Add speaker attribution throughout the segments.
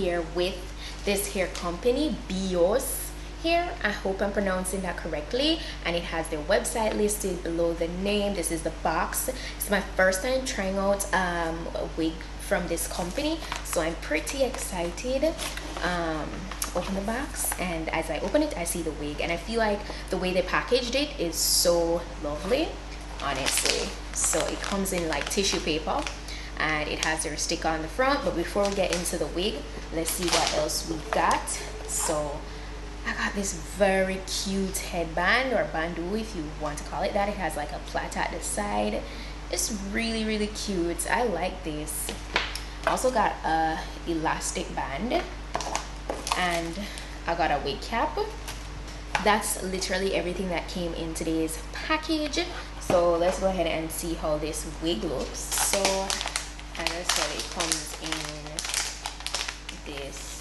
Speaker 1: here with this hair company, Beeos Hair. I hope I'm pronouncing that correctly, and it has their website listed below the name. This is the box. It's my first time trying out a wig from this company, so I'm pretty excited. Open the box, and as I open it I see the wig, and I feel like the way they packaged it is so lovely, honestly. So it comes in like tissue paper, and it has their sticker on the front. But before we get into the wig, let's see what else we got. So I got this very cute headband, or bandeau if you want to call it that. It has like a plait at the side. It's really cute. I like this. I also got a elastic band, and I got a wig cap. That's literally everything that came in today's package. So let's go ahead and see how this wig looks. So as I said, it comes in this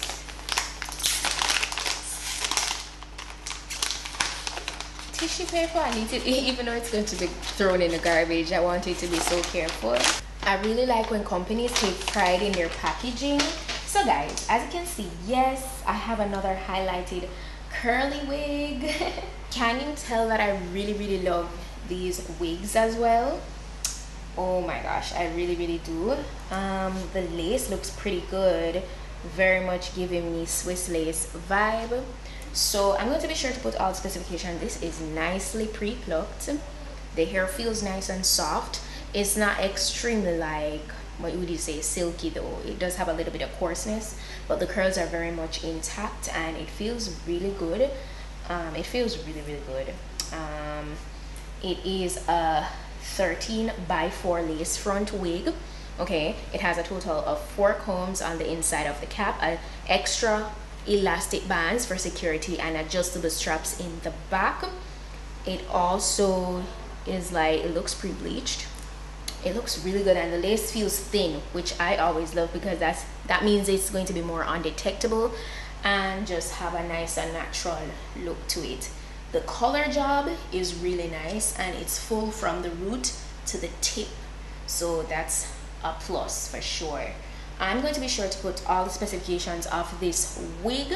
Speaker 1: tissue paper. I need to, even though it's going to be thrown in the garbage, I want it to be so careful. I really like when companies take pride in their packaging. So guys, as you can see, yes, I have another highlighted curly wig. Can you tell that I really love these wigs as well? Oh my gosh, I really do. The lace looks pretty good, very much giving me Swiss lace vibe. So I'm going to be sure to put all the specifications. This is nicely pre-plucked. The hair feels nice and soft. It's not extremely, like, what would you say, silky though. It does have a little bit of coarseness, but the curls are very much intact, and it feels really good. It feels really good. It is a 13x4 lace front wig. Okay, it has a total of 4 combs on the inside of the cap, extra elastic bands for security, and adjustable straps in the back. It also is like, it looks pre-bleached. It looks really good, and the lace feels thin, which I always love, because that means it's going to be more undetectable and just have a nice and natural look to it. The color job is really nice, and it's full from the root to the tip, so that's a plus for sure. I'm going to be sure to put all the specifications of this wig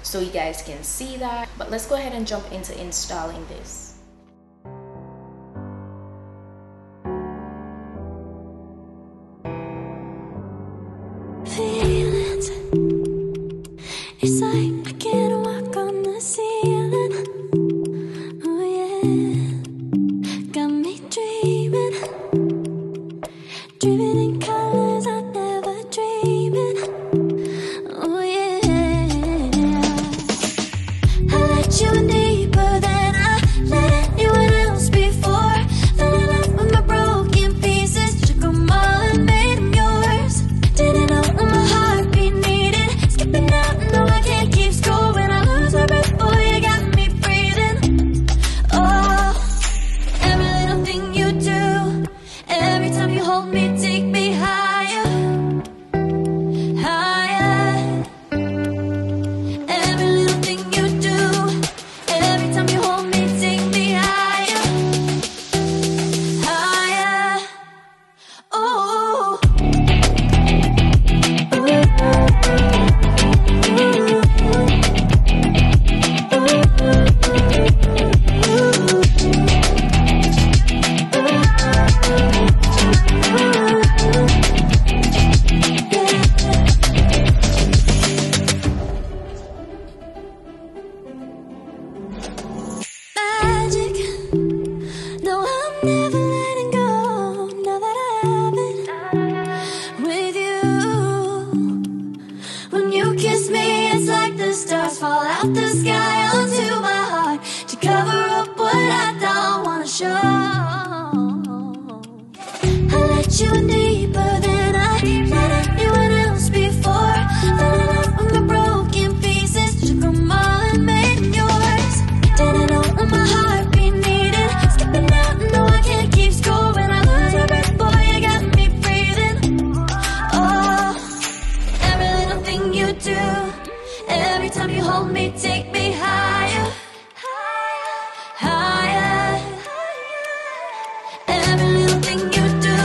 Speaker 1: so you guys can see that. But let's go ahead and jump into installing this.
Speaker 2: Feelings, it's like I can't walk on the ceiling. Oh yeah, got me dreaming in colors I never dreamed. Oh yeah, I let you in deeper than I let anyone else before. Fell in love with my broken pieces, took them all and made them yours. Didn't know what my heartbeat needed, skipping out, no I can't keep score. When I lose my breath, boy, you got me breathing. Oh, every little thing you do, every time you hold me, take me higher, higher. Every little thing you do, every time you hold me, take me higher, higher. Oh. Magic, no, I'm never letting go. Now that I have it with you, when you kiss me, it's like the stars fall out the sky onto my heart to cover up what I don't wanna show. I let you in deeper than I let anyone else before. Fell in love with my broken pieces, took them all and made them yours. Didn't know what my heartbeat needed, skipping out, no I can't keep score. When I lose my breath, boy, you got me breathing. Oh, every little thing you do, every time you hold me, take me higher, higher. Every little thing you do,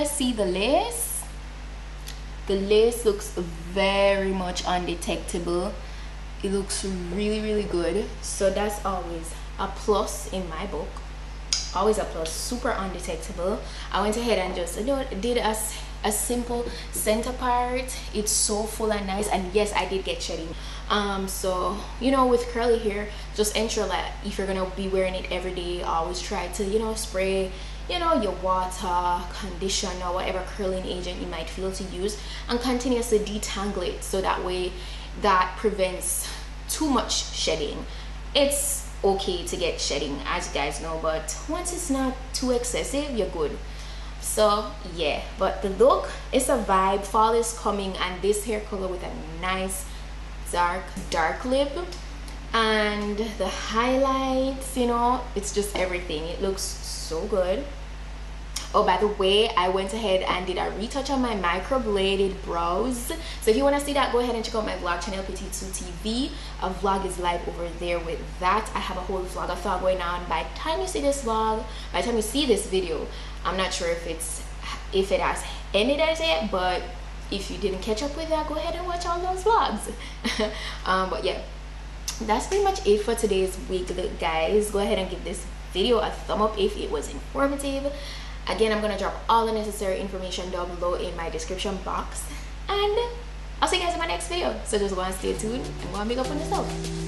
Speaker 1: guys see the lace? The lace looks very much undetectable. It looks really good, so that's always a plus in my book. Always a plus. Super undetectable. I went ahead and just did a simple center part. It's so full and nice, and yes, I did get shedding. So with curly hair, just ensure that if you're gonna be wearing it every day, always try to spray your water, conditioner, whatever curling agent you might feel to use, and continuously detangle it, so that way that prevents too much shedding. It's okay to get shedding, as you guys know, but once it's not too excessive, you're good. So yeah, but the look is a vibe. Fall is coming, and this hair color with a nice dark lip and the highlights, it's just everything. It looks so good. Oh, by the way, I went ahead and did a retouch on my microbladed brows. So if you want to see that, go ahead and check out my vlog channel, Petite-Sue TV. A vlog is live over there with that. I have a whole vlog of thought going on. By the time you see this vlog, by the time you see this video, I'm not sure if it has ended as yet, but if you didn't catch up with that, go ahead and watch all those vlogs. But yeah, that's pretty much it for today's wig look, guys. Go ahead and give this video a thumb up if it was informative. Again, I'm gonna drop all the necessary information down below in my description box, and I'll see you guys in my next video. So just go and stay tuned and go and big up on yourself.